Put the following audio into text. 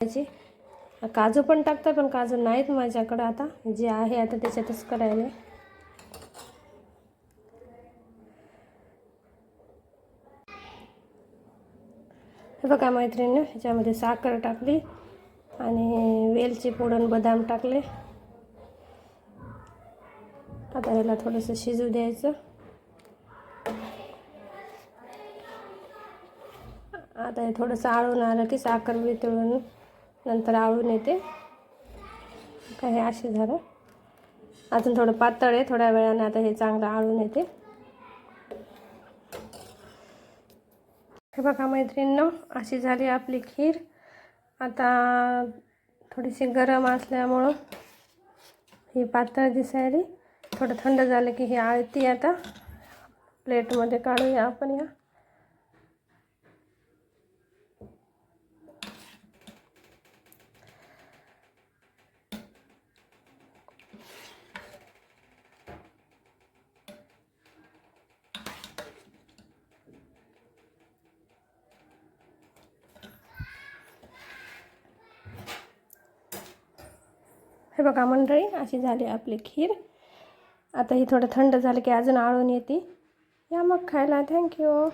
काजू पण टाकतात, पण काजू नाहीत माझ्याकडं आता, जे आहे आता त्याच्यातच करायला. हे बघा मैत्रिणी, ह्याच्यामध्ये साखर टाकली आणि वेलची पूड आणि बदाम टाकले. आता ह्याला थोडंसं शिजू द्यायचं. आता हे थोडंसं आळून आलं की साखर वितळून नंतर आळून येते. काय हे असे झालं. अजून थोडं पातळ आहे, थोड्या वेळाने आता हे चांगलं आळून येते. हे बघा मैत्रिणींनो, अशी झाली आपली खीर. आता थोडीशी गरम असल्यामुळं ही पातळ दिसायली. थोडं थंड झालं की ही आळती. आता प्लेटमध्ये काढूया आपण या. हे बघा मंडळी, अशी झाली आपली खीर. आता ही थोडं थंड झालं की अजून आळून येते. या मग खायला. थँक्यू.